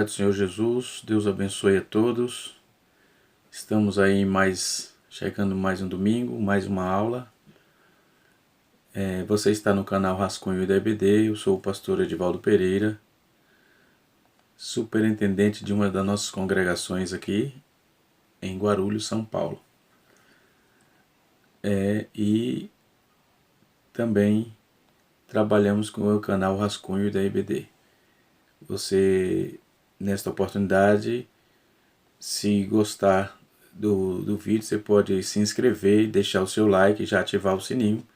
paz do Senhor Jesus, Deus abençoe a todos. Estamos aí chegando mais um domingo, mais uma aula. Você está no canal Rascunho da EBD, eu sou o pastor Edivaldo Pereira, superintendente de uma das nossas congregações aqui em Guarulhos, São Paulo. E também trabalhamos com o canal Rascunho da EBD. Você, nesta oportunidade, se gostar do vídeo, você pode se inscrever, deixar o seu like e já ativar o sininho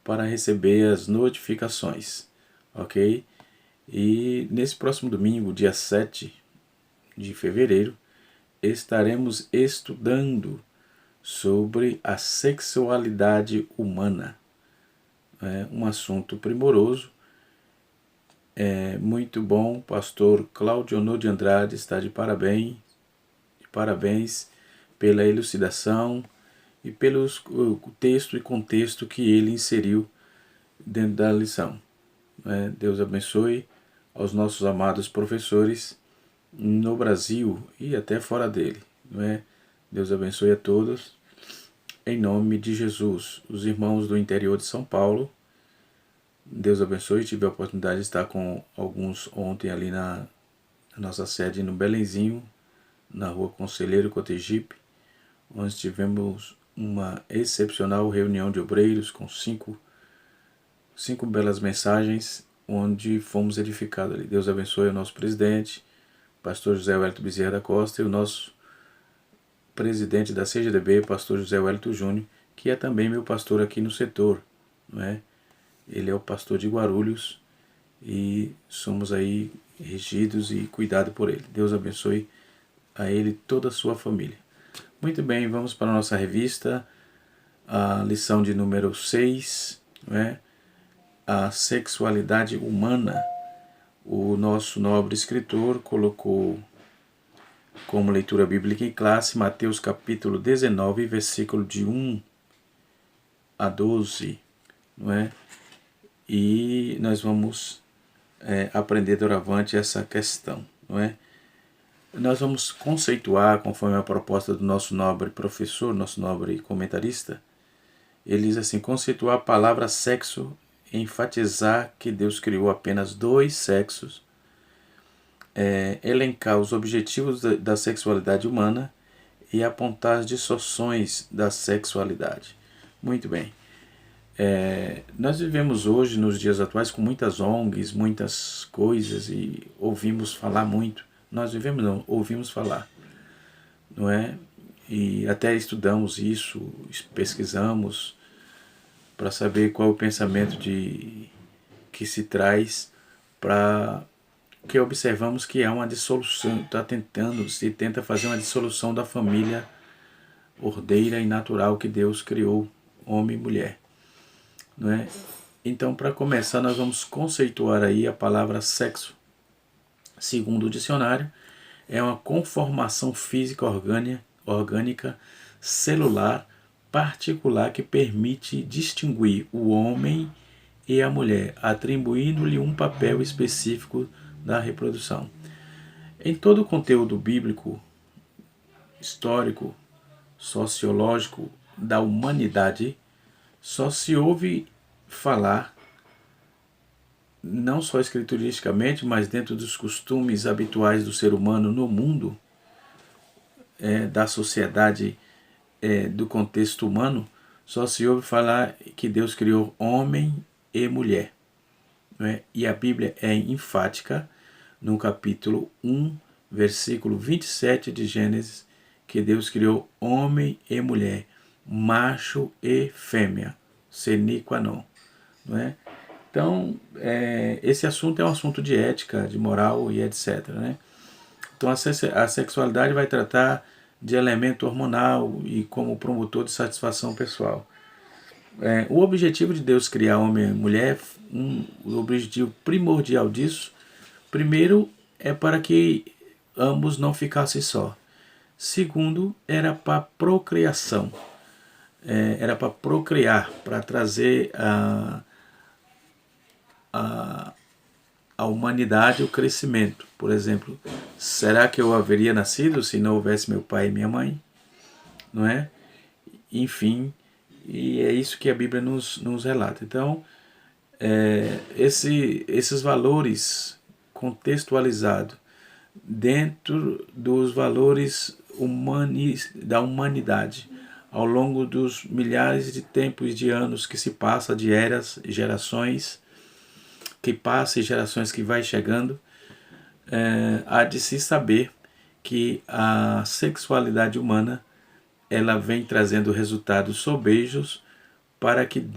para receber as notificações, ok? E nesse próximo domingo, dia 7 de fevereiro, estaremos estudando sobre a sexualidade humana. É um assunto primoroso, muito bom. Pastor Claudionor de Andrade está de parabéns pela elucidação e pelo texto e contexto que ele inseriu dentro da lição. Deus abençoe aos nossos amados professores no Brasil e até fora dele. Deus abençoe a todos, em nome de Jesus. Os irmãos do interior de São Paulo, Deus abençoe. Tive a oportunidade de estar com alguns ontem ali na nossa sede no Belenzinho, na rua Conselheiro Cotegipe, onde tivemos uma excepcional reunião de obreiros com cinco belas mensagens, onde fomos edificados ali. Deus abençoe o nosso presidente, pastor José Wellington Bezerra da Costa, e o nosso presidente da CGDB, pastor José Wellington Júnior, que é também meu pastor aqui no setor. Ele é o pastor de Guarulhos e somos aí regidos e cuidados por ele. Deus abençoe a ele e toda a sua família. Muito bem, vamos para a nossa revista, a lição de número 6, a sexualidade humana. O nosso nobre escritor colocou como leitura bíblica em classe Mateus capítulo 19, versículo de 1 a 12, E nós vamos aprender doravante essa questão, Nós vamos conceituar, conforme a proposta do nosso nobre professor, nosso nobre comentarista. Ele diz assim: conceituar a palavra sexo, enfatizar que Deus criou apenas dois sexos, elencar os objetivos da sexualidade humana e apontar as distorções da sexualidade. Muito bem. Nós vivemos hoje, nos dias atuais, com muitas ONGs, muitas coisas, e ouvimos falar muito. Nós vivemos, não, ouvimos falar, não é? E até estudamos isso, pesquisamos para saber qual é o pensamento que se traz, que observamos que há uma dissolução, se tenta fazer uma dissolução da família ordeira e natural que Deus criou, homem e mulher. Então, para começar, nós vamos conceituar aí a palavra sexo. Segundo o dicionário, é uma conformação física orgânica celular particular que permite distinguir o homem e a mulher, atribuindo-lhe um papel específico da reprodução. Em todo o conteúdo bíblico, histórico, sociológico da humanidade, só se ouve falar, não só escrituristicamente, mas dentro dos costumes habituais do ser humano no mundo, da sociedade, do contexto humano, só se ouve falar que Deus criou homem e mulher. E a Bíblia é enfática no capítulo 1, versículo 27 de Gênesis, que Deus criou homem e mulher, macho e fêmea, sine qua non. Então, esse assunto é um assunto de ética, de moral e etc. Então, a sexualidade vai tratar de elemento hormonal e como promotor de satisfação pessoal. O objetivo de Deus criar homem e mulher, o objetivo primordial disso, primeiro, é para que ambos não ficassem só. Segundo, era para procriação. Era para procriar, para trazer a humanidade, o crescimento. Por exemplo, será que eu haveria nascido se não houvesse meu pai e minha mãe? Não é? Enfim, e é isso que a Bíblia nos relata. Então, esses valores contextualizados dentro dos valores da humanidade, ao longo dos milhares de tempos e de anos que se passa, de eras, gerações que passa e gerações que vai chegando, há de se saber que a sexualidade humana ela vem trazendo resultados sobejos para que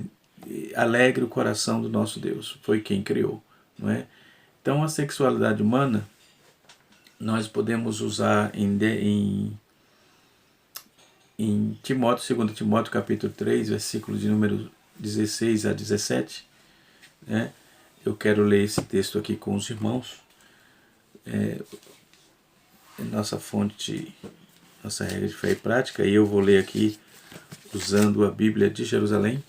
alegre o coração do nosso Deus. Foi quem criou, não é? Então a sexualidade humana nós podemos usar em Timóteo, 2 Timóteo capítulo 3, versículo de número 16 a 17, né? Eu quero ler esse texto aqui com os irmãos. Nossa fonte, nossa regra de fé e prática, e eu vou ler aqui usando a Bíblia de Jerusalém,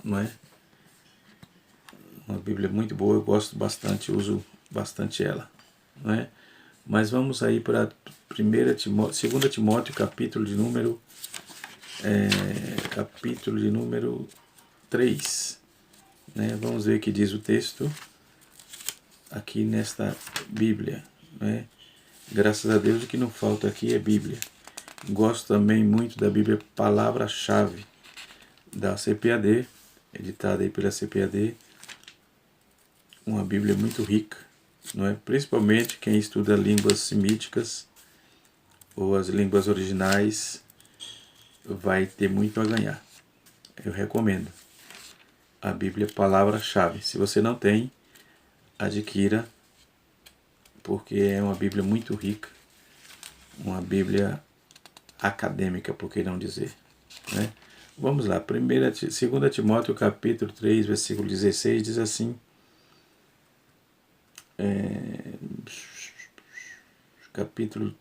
não é? Uma Bíblia muito boa, eu gosto bastante, uso bastante ela, não é? Mas vamos aí para 2 Timóteo, capítulo de número 3, né? Vamos ver o que diz o texto aqui nesta Bíblia, né? Graças a Deus o que não falta aqui é Bíblia. Gosto também muito da Bíblia Palavra-Chave da CPAD, editada aí pela CPAD. Uma Bíblia muito rica, não é? Principalmente quem estuda línguas semíticas ou as línguas originais vai ter muito a ganhar. Eu recomendo a Bíblia Palavra-Chave. Se você não tem, adquira, porque é uma Bíblia muito rica, uma Bíblia acadêmica, por que não dizer, né? Vamos lá, 2 Timóteo capítulo 3, versículo 16, diz assim, capítulo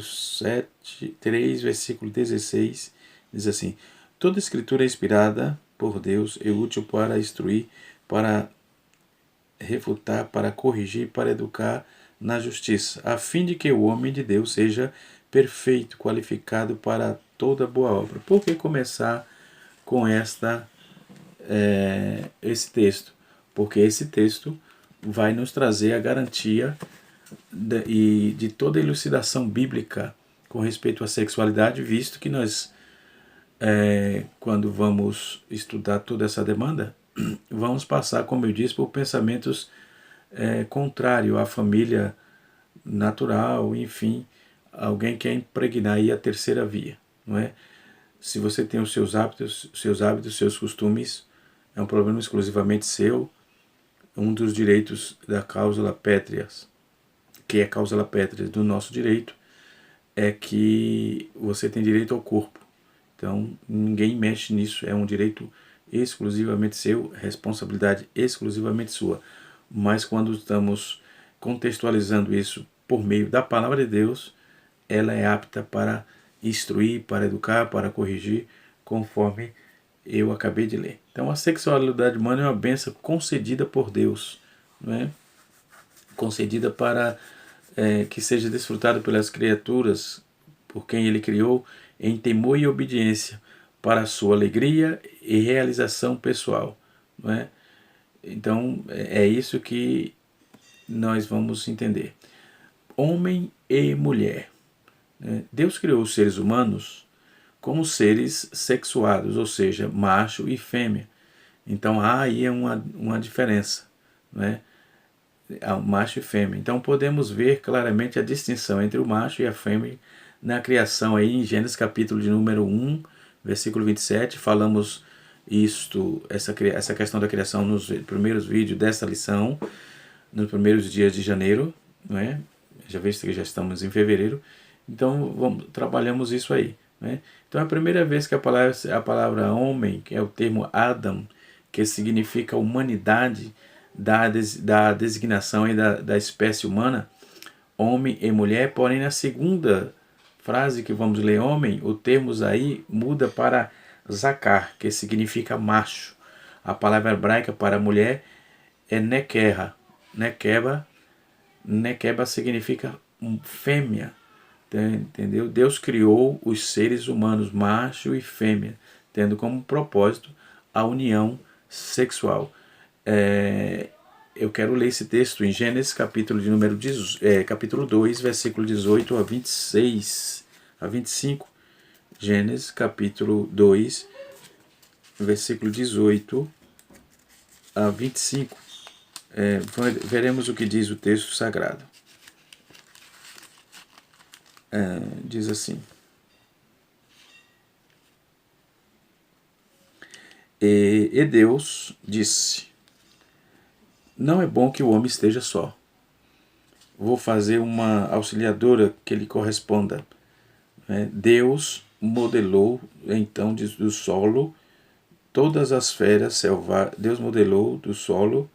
7, 3, versículo 16, diz assim, toda escritura é inspirada por Deus e útil para instruir, para refutar, para corrigir, para educar na justiça, a fim de que o homem de Deus seja perfeito, qualificado para toda boa obra. Por que começar com esse texto? Porque esse texto vai nos trazer a garantia de toda a elucidação bíblica com respeito à sexualidade, visto que nós, quando vamos estudar toda essa demanda, vamos passar, como eu disse, por pensamentos contrários à família natural, enfim, alguém quer impregnar aí a terceira via, não é? Se você tem os seus hábitos, seus costumes, é um problema exclusivamente seu. Um dos direitos da cláusula pétrea, que é a cláusula pétrea do nosso direito, é que você tem direito ao corpo. Então, ninguém mexe nisso, é um direito exclusivamente seu, responsabilidade exclusivamente sua. Mas quando estamos contextualizando isso por meio da palavra de Deus, ela é apta para instruir, para educar, para corrigir, conforme eu acabei de ler. Então a sexualidade humana é uma bênção concedida por Deus, não é? Concedida para que seja desfrutada pelas criaturas, por quem Ele criou, em temor e obediência, para a sua alegria e realização pessoal, não é? Então é isso que nós vamos entender. Homem e mulher. Deus criou os seres humanos como seres sexuados, ou seja, macho e fêmea. Então há aí uma diferença, né? Há macho e fêmea. Então podemos ver claramente a distinção entre o macho e a fêmea na criação aí em Gênesis capítulo de número 1, versículo 27. Falamos essa questão da criação nos primeiros vídeos dessa lição, nos primeiros dias de janeiro, não é? Já vejo que já estamos em fevereiro. Então trabalhamos isso aí, né? Então é a primeira vez que a palavra homem, que é o termo Adam, que significa humanidade, da designação aí da espécie humana, homem e mulher, porém na segunda frase que vamos ler homem, o termo aí muda para zakar, que significa macho. A palavra hebraica para mulher é nequerra. Nequeba significa fêmea. Entendeu? Deus criou os seres humanos, macho e fêmea, tendo como propósito a união sexual. Eu quero ler esse texto em Gênesis capítulo 2, versículo 18 a 26, a 25. Gênesis capítulo 2, versículo 18 a 25. Veremos o que diz o texto sagrado. Diz assim: e Deus disse: não é bom que o homem esteja só. Vou fazer uma auxiliadora que lhe corresponda. Deus modelou então do solo todas as feras selvagens. Deus modelou do solo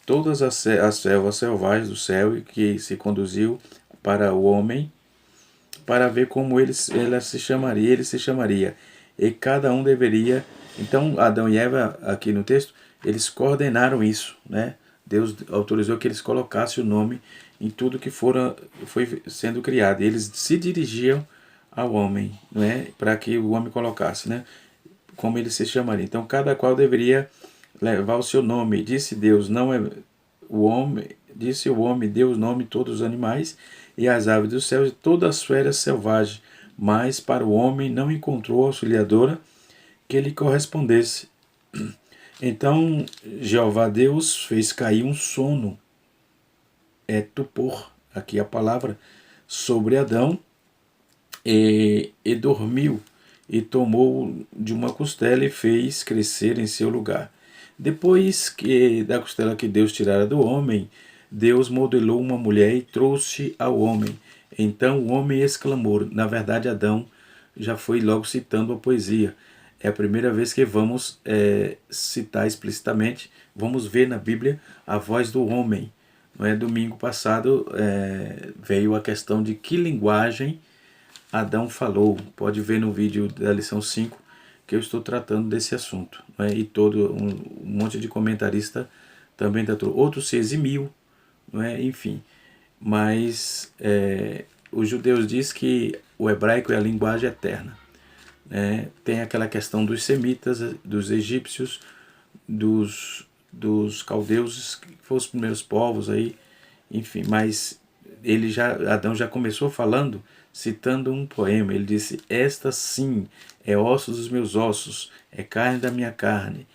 todas as selvas selvagens do céu e que se conduziu para o homem, para ver como ele se chamaria. E cada um deveria... Então, Adão e Eva, aqui no texto, eles coordenaram isso, né? Deus autorizou que eles colocassem o nome em tudo que foi sendo criado. E eles se dirigiam ao homem, né? Para que o homem colocasse, né? Como ele se chamaria. Então, cada qual deveria levar o seu nome. Disse Deus, não é o homem... Disse o homem, deu o nome a todos os animais e as aves do céu e todas as feras selvagens, mas para o homem não encontrou auxiliadora que lhe correspondesse. Então Jeová Deus fez cair um sono, tupor, aqui a palavra, sobre Adão, e dormiu, e tomou de uma costela e fez crescer em seu lugar. Depois da costela que Deus tirara do homem, Deus modelou uma mulher e trouxe ao homem. Então o homem exclamou. Na verdade, Adão já foi logo citando a poesia. É a primeira vez que vamos citar explicitamente, vamos ver na Bíblia a voz do homem. Domingo passado veio a questão de que linguagem Adão falou. Pode ver no vídeo da lição 5 que eu estou tratando desse assunto. E todo um monte de comentarista também tratou. Outros se eximiu. Enfim, mas os judeus dizem que o hebraico é a linguagem eterna. Tem aquela questão dos semitas, dos egípcios, dos caldeus, que foram os primeiros povos aí, enfim, mas Adão já começou falando, citando um poema. Ele disse: esta sim é osso dos meus ossos, é carne da minha carne.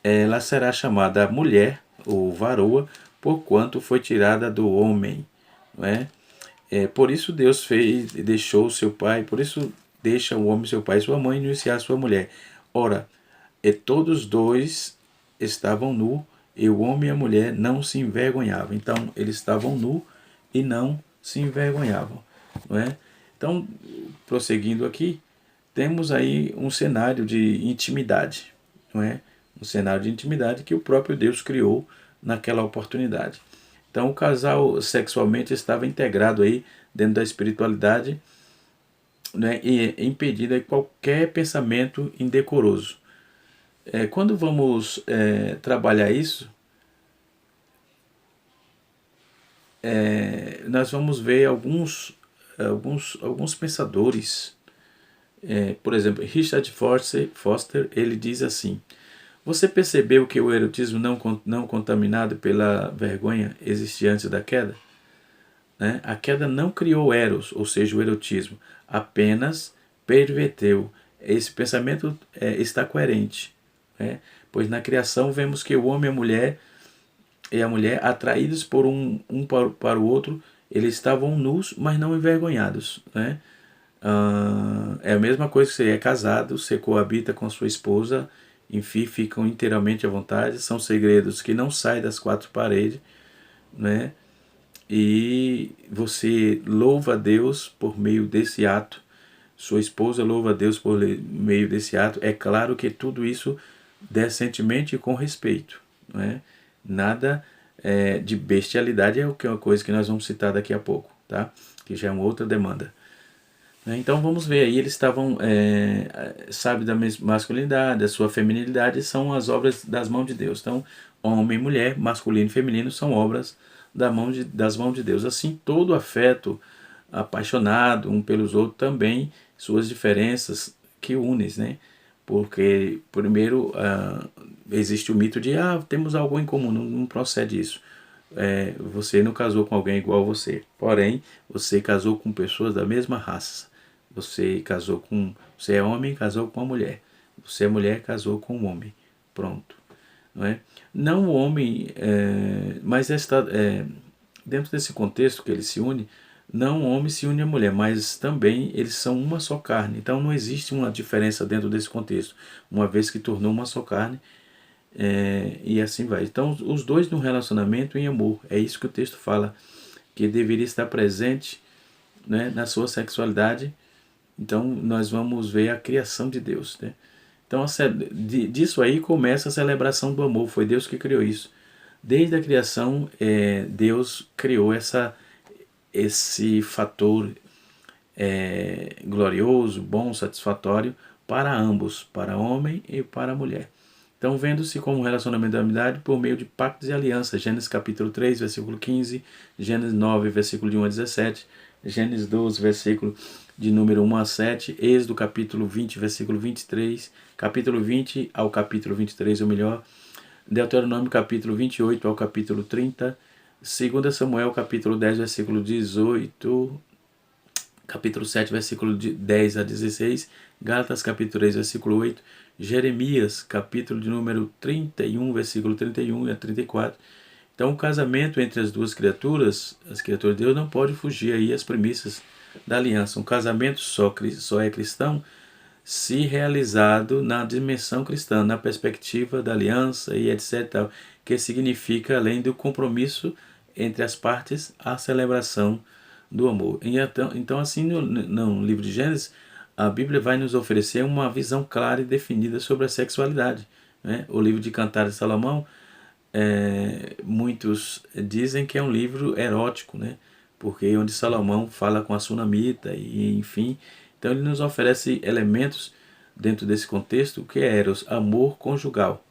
Ela será chamada mulher, ou varoa, porquanto foi tirada do homem. Por isso Deus deixou seu pai, por isso deixa o homem seu pai e sua mãe e iniciar sua mulher. Ora, todos dois estavam nus, e o homem e a mulher não se envergonhavam. Então, eles estavam nus e não se envergonhavam. Então, prosseguindo aqui, temos aí um cenário de intimidade. Um cenário de intimidade que o próprio Deus criou naquela oportunidade. Então o casal sexualmente estava integrado aí dentro da espiritualidade, e impedido aí qualquer pensamento indecoroso. Quando vamos trabalhar isso, nós vamos ver alguns pensadores. Por exemplo, Richard Foster, ele diz assim: você percebeu que o erotismo não contaminado pela vergonha existia antes da queda? A queda não criou eros, ou seja, o erotismo, apenas perverteu. Esse pensamento está coerente. Pois na criação vemos que o homem e a mulher, atraídos por um para o outro, eles estavam nus, mas não envergonhados. É a mesma coisa que você é casado, você coabita com sua esposa, enfim, ficam inteiramente à vontade, são segredos que não saem das quatro paredes, e você louva a Deus por meio desse ato, sua esposa louva a Deus por meio desse ato. É claro que tudo isso decentemente e com respeito, nada de bestialidade, é uma coisa que nós vamos citar daqui a pouco, tá? Que já é uma outra demanda. né? Então vamos ver aí, eles estavam, sabe, da masculinidade, da sua feminilidade, são as obras das mãos de Deus. Então, homem e mulher, masculino e feminino, são obras das mãos de Deus. Assim, todo afeto apaixonado um pelos outros também, suas diferenças que unem, né? Porque, primeiro, existe o mito de, temos algo em comum, não procede isso. Você não casou com alguém igual a você, porém, você casou com pessoas da mesma raça. Você é homem, casou com uma mulher. Você é mulher, casou com um homem. Pronto. Não é? Não o homem, mas dentro desse contexto que ele se une, não o homem se une à mulher, mas também eles são uma só carne. Então não existe uma diferença dentro desse contexto, uma vez que tornou uma só carne, e assim vai. Então os dois num relacionamento em amor, é isso que o texto fala, que deveria estar presente, né, na sua sexualidade. Então nós vamos ver a criação de Deus, né? Então disso aí começa a celebração do amor, foi Deus que criou isso. Desde a criação, Deus criou esse fator glorioso, bom, satisfatório para ambos, para homem e para mulher. Então, vendo-se como um relacionamento de amizade por meio de pactos e alianças. Gênesis capítulo 3, versículo 15, Gênesis 9, versículo de 1 a 17, Gênesis 12, versículo de número 1 a 7, Êxodo capítulo 20, versículo 23, capítulo 20 ao capítulo 23, ou melhor, Deuteronômio capítulo 28 ao capítulo 30, 2 Samuel capítulo 10, versículo 18, capítulo 7, versículo de 10 a 16, Gálatas capítulo 3, versículo 8, Jeremias capítulo de número 31, versículo 31 a 34. Então o casamento entre as duas criaturas, as criaturas de Deus, não pode fugir aí às premissas da aliança. Um casamento só é cristão se realizado na dimensão cristã, na perspectiva da aliança e etc., que significa, além do compromisso entre as partes, a celebração do amor. Então assim, no livro de Gênesis, a Bíblia vai nos oferecer uma visão clara e definida sobre a sexualidade, né? O livro de Cantares de Salomão, muitos dizem que é um livro erótico, né? Porque onde Salomão fala com a sunamita e enfim, então ele nos oferece elementos dentro desse contexto que é eros, amor conjugal.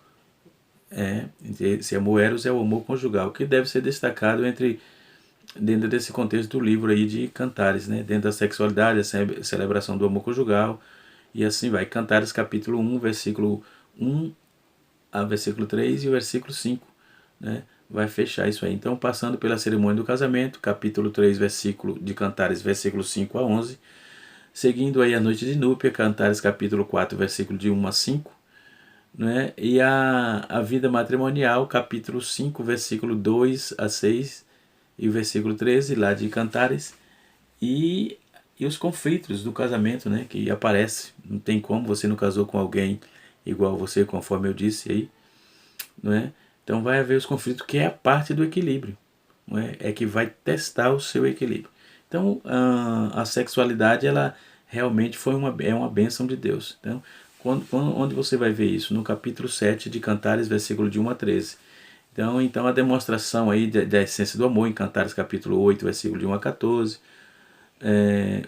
Esse amor eros é o amor conjugal, que deve ser destacado dentro desse contexto do livro aí de Cantares, né? Dentro da sexualidade, a celebração do amor conjugal, e assim vai. Cantares capítulo 1, versículo 1 a versículo 3 e o versículo 5, né? Vai fechar isso aí. Então, passando pela cerimônia do casamento, capítulo 3, versículo de Cantares, versículo 5 a 11, seguindo aí a noite de núpia, Cantares capítulo 4, versículo de 1 a 5, né? E a vida matrimonial, capítulo 5, versículo 2 a 6, e o versículo 13, lá de Cantares, e os conflitos do casamento, né, que aparece. Não tem como, você não casou com alguém igual a você, conforme eu disse aí, não é? Então vai haver os conflitos, que é a parte do equilíbrio, não é? É que vai testar o seu equilíbrio. Então a sexualidade, ela realmente é uma bênção de Deus. Então, onde você vai ver isso? No capítulo 7 de Cantares, versículo de 1 a 13. Então a demonstração aí da essência do amor, em Cantares capítulo 8, versículo de 1 a 14,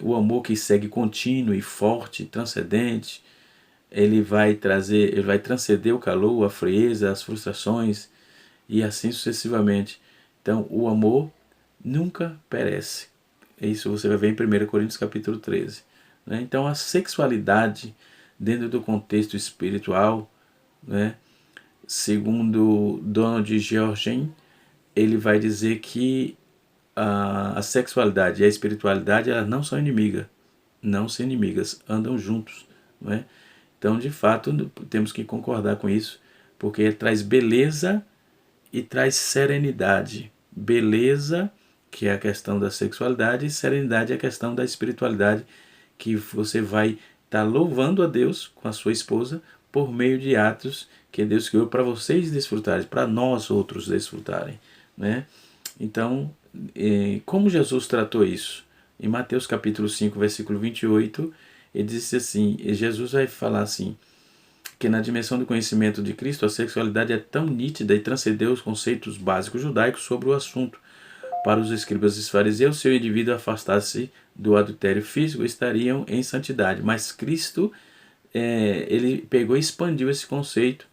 o amor que segue contínuo e forte, transcendente, ele vai transcender o calor, a frieza, as frustrações e assim sucessivamente. Então o amor nunca perece. Isso você vai ver em 1 Coríntios capítulo 13. Né? Então a sexualidade dentro do contexto espiritual, né? Segundo Donald Georgen, ele vai dizer que a sexualidade e a espiritualidade, elas não são inimigas, andam juntos, não é? Então, de fato, temos que concordar com isso, porque traz beleza e traz serenidade. Beleza, que é a questão da sexualidade, e serenidade é a questão da espiritualidade, que você vai estar louvando a Deus com a sua esposa por meio de atos que Deus criou para vocês desfrutarem, para nós outros desfrutarem, né? Então, como Jesus tratou isso? Em Mateus capítulo 5, versículo 28, ele disse assim, Jesus vai falar assim, que na dimensão do conhecimento de Cristo, a sexualidade é tão nítida e transcendeu os conceitos básicos judaicos sobre o assunto, Para os escribas e fariseus, se o indivíduo afastasse do adultério físico, estariam em santidade. Mas Cristo, ele pegou e expandiu esse conceito,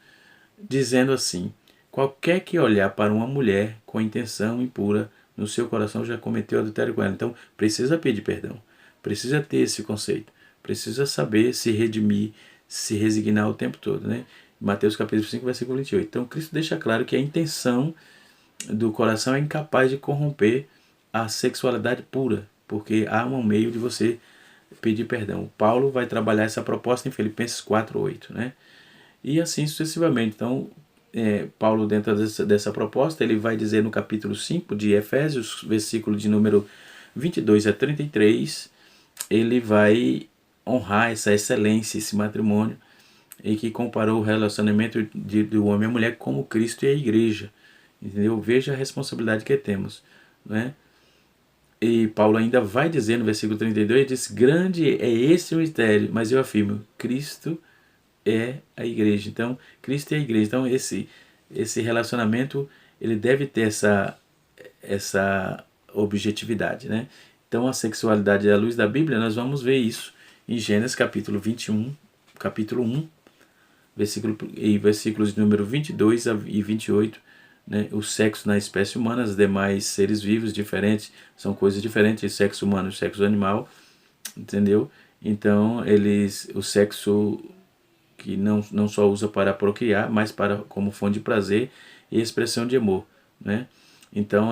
dizendo assim: qualquer que olhar para uma mulher com intenção impura no seu coração já cometeu adultério com ela. Então precisa pedir perdão, precisa ter esse conceito, precisa saber se redimir, se resignar o tempo todo, né? Mateus capítulo 5, versículo 28. Então Cristo deixa claro que a intenção do coração é incapaz de corromper a sexualidade pura, porque há um meio de você pedir perdão. Paulo vai trabalhar essa proposta em Filipenses 4:8, né? E assim sucessivamente. Então, Paulo, dentro dessa proposta, ele vai dizer no capítulo 5 de Efésios, versículo de número 22 a 33, ele vai honrar essa excelência, esse matrimônio, e que comparou o relacionamento do homem e a mulher como Cristo e a igreja. Entendeu? Veja a responsabilidade que temos, né? E Paulo ainda vai dizer no versículo 32, diz: grande é esse o mistério, mas eu afirmo, Cristo é a igreja. Então, Cristo é a igreja. Então, esse relacionamento, ele deve ter essa objetividade, né? Então, a sexualidade à luz da Bíblia, nós vamos ver isso em Gênesis capítulo 21, capítulo 1, versículos de número 22 e 28, né? O sexo na espécie humana, os demais seres vivos diferentes, são coisas diferentes, sexo humano e sexo animal, entendeu? Então, o sexo que não só usa para procriar, mas como fonte de prazer e expressão de amor, né? Então,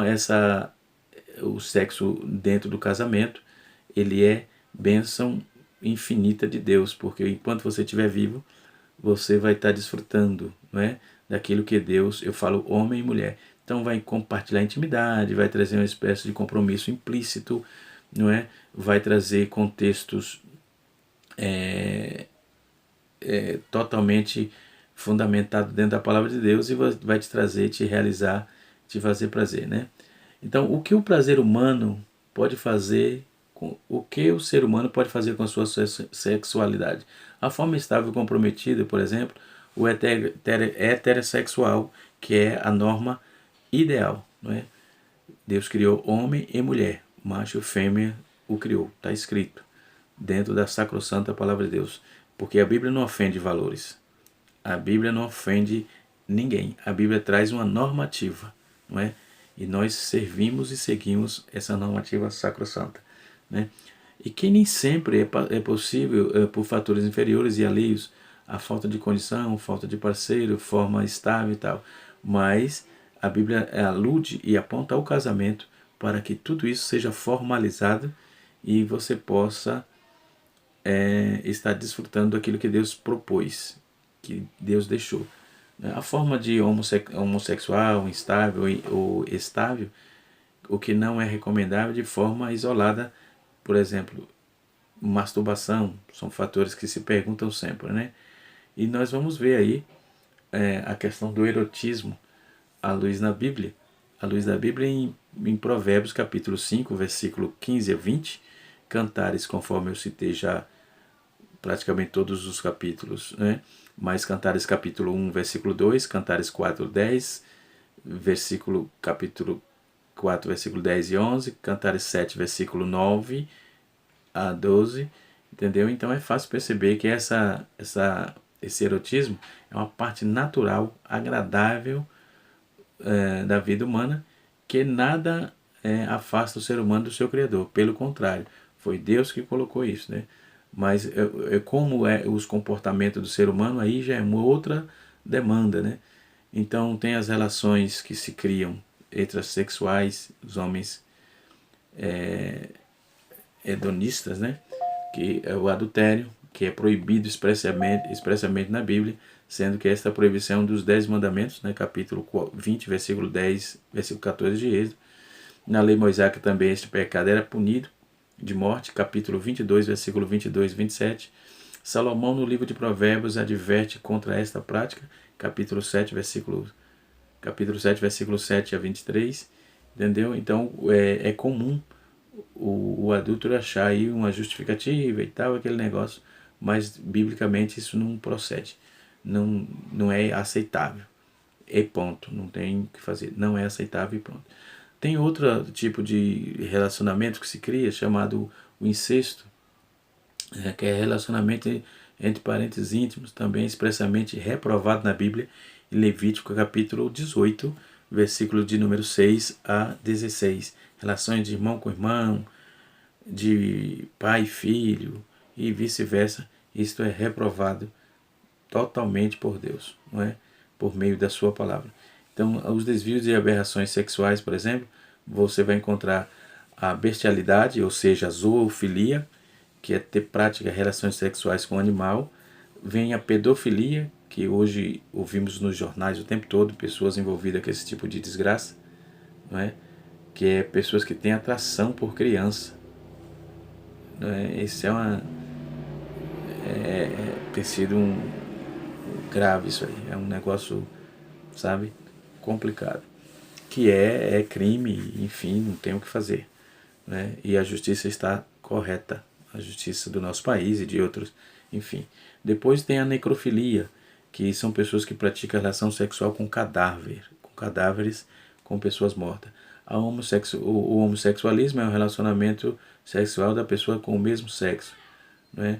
o sexo dentro do casamento, ele é bênção infinita de Deus, porque enquanto você estiver vivo, você vai estar desfrutando, não é, daquilo que Deus, eu falo homem e mulher, então vai compartilhar intimidade, vai trazer uma espécie de compromisso implícito, não é, vai trazer contextos totalmente fundamentado dentro da palavra de Deus e vai te trazer, te realizar, te fazer prazer, né? Então, o que o prazer humano pode fazer, o que o ser humano pode fazer com a sua sexualidade? A forma estável e comprometida, por exemplo, o heterossexual, que é a norma ideal, não é? Deus criou homem e mulher, macho e fêmea o criou, está escrito dentro da sacrossanta palavra de Deus, porque a Bíblia não ofende valores, a Bíblia não ofende ninguém, a Bíblia traz uma normativa, não é? E nós servimos e seguimos essa normativa sacrossanta, né? E que nem sempre é possível por fatores inferiores e alheios, a falta de condição, falta de parceiro, forma estável e tal, mas a Bíblia alude e aponta ao casamento para que tudo isso seja formalizado e você possa estar desfrutando daquilo que Deus propôs, que Deus deixou. A forma de homossexual, instável ou estável, o que não é recomendável de forma isolada, por exemplo, masturbação, são fatores que se perguntam sempre, né? E nós vamos ver aí a questão do erotismo à luz da Bíblia em Provérbios capítulo 5, versículo 15 a 20, Cantares, conforme eu citei já praticamente todos os capítulos, né? Mas Cantares capítulo 1, versículo 2, Cantares 4, 10, capítulo 4, versículo 10 e 11, Cantares 7, versículo 9 a 12, entendeu? Então é fácil perceber que esse erotismo é uma parte natural, agradável da vida humana, que nada afasta o ser humano do seu Criador. Pelo contrário, foi Deus que colocou isso, né? Mas como os comportamentos do ser humano, aí já é uma outra demanda, né? Então tem as relações que se criam heterossexuais, os homens hedonistas, né? Que é o adultério, que é proibido expressamente na Bíblia, sendo que esta proibição é um dos 10 mandamentos, né? Capítulo 20, versículo 10, versículo 14 de Êxodo. Na lei mosaica também este pecado era punido de morte, capítulo 22, versículo 22 e 27. Salomão, no livro de Provérbios, adverte contra esta prática, capítulo 7, versículo 7 a 23, entendeu? Então, é comum o adúltero achar aí uma justificativa e tal, aquele negócio, mas, biblicamente, isso não procede, não é aceitável, e ponto, não tem o que fazer, não é aceitável e pronto. Tem outro tipo de relacionamento que se cria, chamado o incesto, que é relacionamento entre parentes íntimos, também expressamente reprovado na Bíblia, em Levítico capítulo 18, versículo de número 6 a 16. Relações de irmão com irmão, de pai e filho, e vice-versa. Isto é reprovado totalmente por Deus, não é? Por meio da sua palavra. Então, os desvios e aberrações sexuais, por exemplo, você vai encontrar a bestialidade, ou seja, a zoofilia, que é ter prática de relações sexuais com o animal. Vem a pedofilia, que hoje ouvimos nos jornais o tempo todo, pessoas envolvidas com esse tipo de desgraça, não é? Que é pessoas que têm atração por criança. Não é? Isso tem sido grave isso aí, é um negócio, sabe, complicado. Que é crime, enfim, não tem o que fazer, né? E a justiça está correta, a justiça do nosso país e de outros, enfim. Depois tem a necrofilia, que são pessoas que praticam relação sexual com cadáveres, com pessoas mortas. O homossexualismo é um relacionamento sexual da pessoa com o mesmo sexo, né?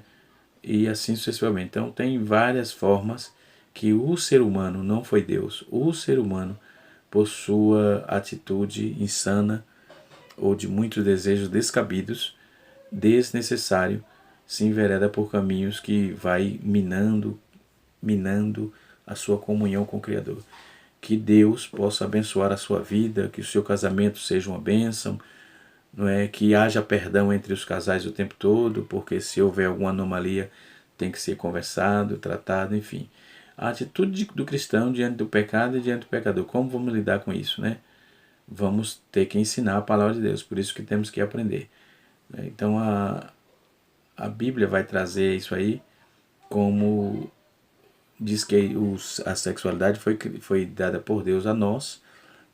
E assim sucessivamente. Então tem várias formas que o ser humano, não foi Deus, o ser humano, por sua atitude insana ou de muitos desejos descabidos, desnecessário, se envereda por caminhos que vai minando a sua comunhão com o Criador. Que Deus possa abençoar a sua vida, que o seu casamento seja uma bênção, não é? Que haja perdão entre os casais o tempo todo, porque se houver alguma anomalia tem que ser conversado, tratado, enfim. A atitude do cristão diante do pecado e diante do pecador. Como vamos lidar com isso, né? Vamos ter que ensinar a palavra de Deus, por isso que temos que aprender. Então a Bíblia vai trazer isso aí, como diz que a sexualidade foi dada por Deus a nós,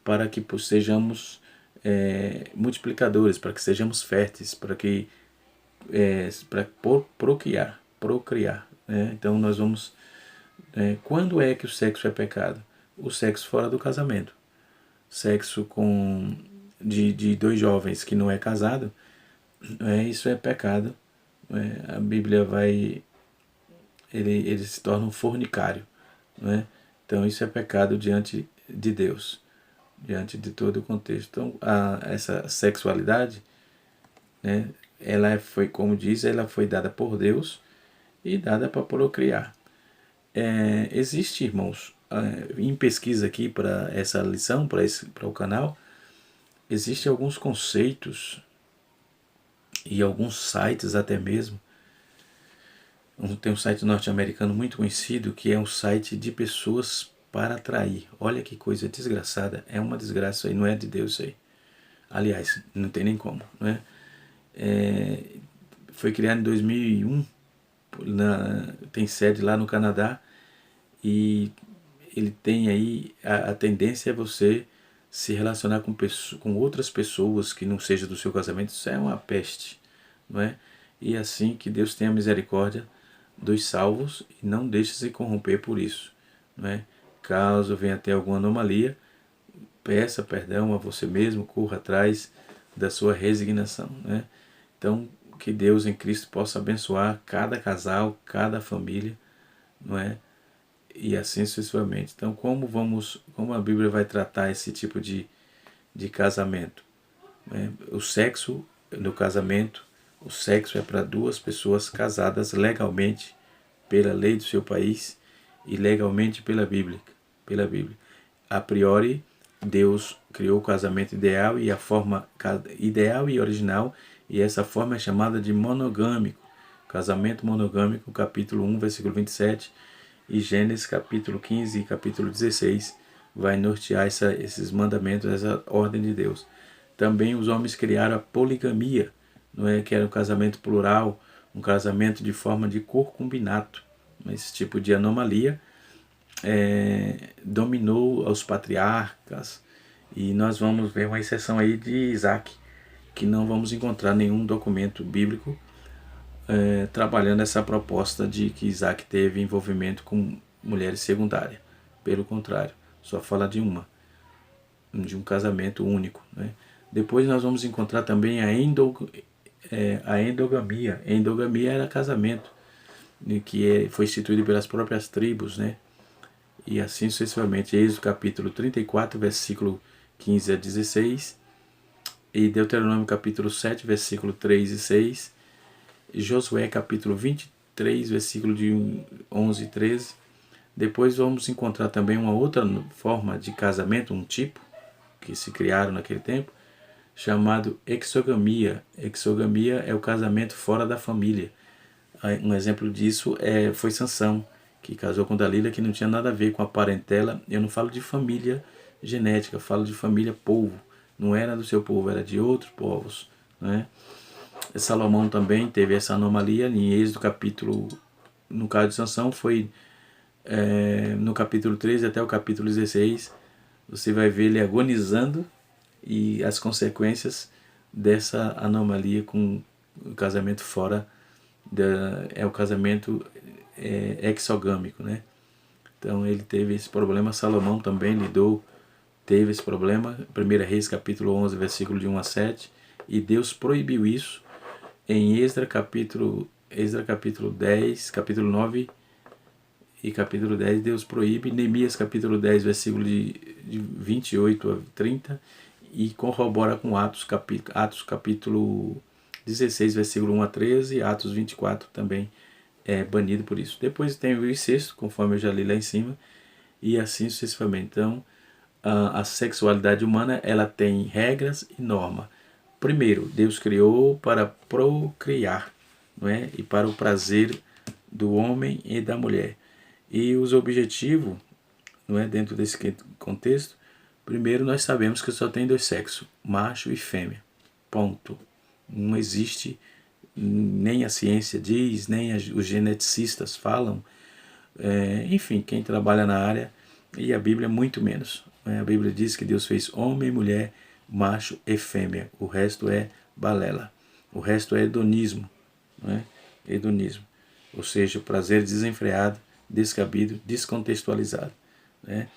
para que sejamos multiplicadores, para que sejamos férteis, para procriar, né? Então nós vamos... quando é que o sexo é pecado? O sexo fora do casamento. Sexo de dois jovens que não é casado, isso é pecado. A Bíblia ele se torna um fornicário, né? Então isso é pecado diante de Deus, diante de todo o contexto. Então essa sexualidade, né, foi, como diz, ela foi dada por Deus e dada para procriar. Existe, irmãos, em pesquisa aqui para essa lição, para o canal, existem alguns conceitos e alguns sites até mesmo. Tem um site norte-americano muito conhecido que é um site de pessoas para atrair. Olha que coisa desgraçada, é uma desgraça aí, não é de Deus isso aí. Aliás, não tem nem como, né? Foi criado em 2001, tem sede lá no Canadá, e ele tem aí a tendência é você se relacionar com outras pessoas que não seja do seu casamento. Isso é uma peste, não é? E assim, que Deus tenha misericórdia dos salvos e não deixe se corromper por isso, não é? Caso venha ter alguma anomalia, peça perdão a você mesmo, corra atrás da sua resignação, né? Então, que Deus em Cristo possa abençoar cada casal, cada família, não é? E assim sucessivamente. Então, como a Bíblia vai tratar esse tipo de casamento? O sexo no casamento, o sexo é para duas pessoas casadas legalmente pela lei do seu país e legalmente pela Bíblia. A priori, Deus criou o casamento ideal e a forma ideal e original, e essa forma é chamada de monogâmico. Casamento monogâmico, capítulo 1, versículo 27, e Gênesis capítulo 15 e capítulo 16 vai nortear esses mandamentos, essa ordem de Deus. Também os homens criaram a poligamia, não é? Que era um casamento plural, um casamento de forma de concubinato. Esse tipo de anomalia dominou os patriarcas, e nós vamos ver uma exceção aí de Isaac, que não vamos encontrar nenhum documento bíblico trabalhando essa proposta de que Isaac teve envolvimento com mulheres secundárias. Pelo contrário, só fala de uma. de um casamento único, né? Depois nós vamos encontrar também a endogamia. A endogamia era casamento, né, que foi instituído pelas próprias tribos, né? E assim sucessivamente. Êxodo capítulo 34, versículo 15 a 16. E Deuteronômio capítulo 7, versículo 3 e 6. E Josué capítulo 23, versículo de 11 e 13. Depois vamos encontrar também uma outra forma de casamento, um tipo, que se criaram naquele tempo, chamado exogamia. Exogamia é o casamento fora da família. Um exemplo disso foi Sansão, que casou com Dalila, que não tinha nada a ver com a parentela. Eu não falo de família genética, eu falo de família povo. Não era do seu povo, era de outros povos, né? Salomão também teve essa anomalia em Êxodo capítulo, no caso de Sansão, foi no capítulo 13 até o capítulo 16, você vai ver ele agonizando e as consequências dessa anomalia com o casamento fora é o casamento exogâmico, né? Então ele teve esse problema. Salomão também teve esse problema. 1 Reis capítulo 11, versículo de 1 a 7, e Deus proibiu isso em Esdras capítulo 10, capítulo 9 e capítulo 10, Deus proíbe. Neemias capítulo 10, versículo de 28 a 30, e corrobora com Atos capítulo 16, versículo 1 a 13, e Atos 24 também é banido por isso. Depois tem o incesto, conforme eu já li lá em cima, e assim sucessivamente. Então, a sexualidade humana, ela tem regras e normas. Primeiro, Deus criou para procriar, não é? E para o prazer do homem e da mulher. E os objetivos, não é, dentro desse contexto, primeiro nós sabemos que só tem dois sexos, macho e fêmea. Ponto. Não existe, nem a ciência diz, nem os geneticistas falam, enfim, quem trabalha na área, e a Bíblia muito menos. A Bíblia diz que Deus fez homem e mulher, macho e fêmea. O resto é balela. O resto é hedonismo. Não é? Hedonismo. Ou seja, prazer desenfreado, descabido, descontextualizado. Né?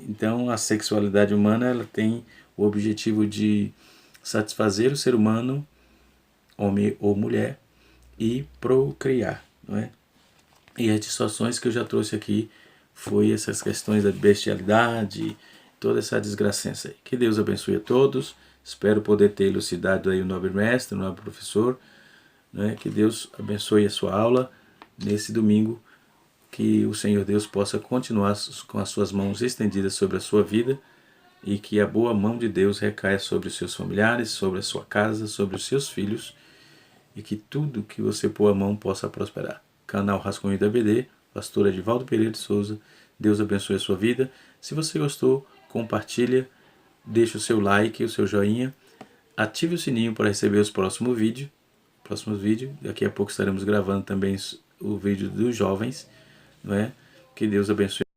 Então a sexualidade humana, ela tem o objetivo de satisfazer o ser humano, homem ou mulher, e procriar. Não é? E as distorções que eu já trouxe aqui foi essas questões da bestialidade, toda essa desgracença aí. Que Deus abençoe a todos. Espero poder ter elucidado aí o nobre mestre, o nobre professor, né? Que Deus abençoe a sua aula nesse domingo. Que o Senhor Deus possa continuar com as suas mãos estendidas sobre a sua vida, e que a boa mão de Deus recaia sobre os seus familiares, sobre a sua casa, sobre os seus filhos, e que tudo que você pôr a mão possa prosperar. Canal Rascunho da BD, pastor Edivaldo Pereira de Souza. Deus abençoe a sua vida. Se você gostou, compartilha, deixa o seu like, o seu joinha, ative o sininho para receber os próximos vídeos. Daqui a pouco estaremos gravando também o vídeo dos jovens, não é? Que Deus abençoe.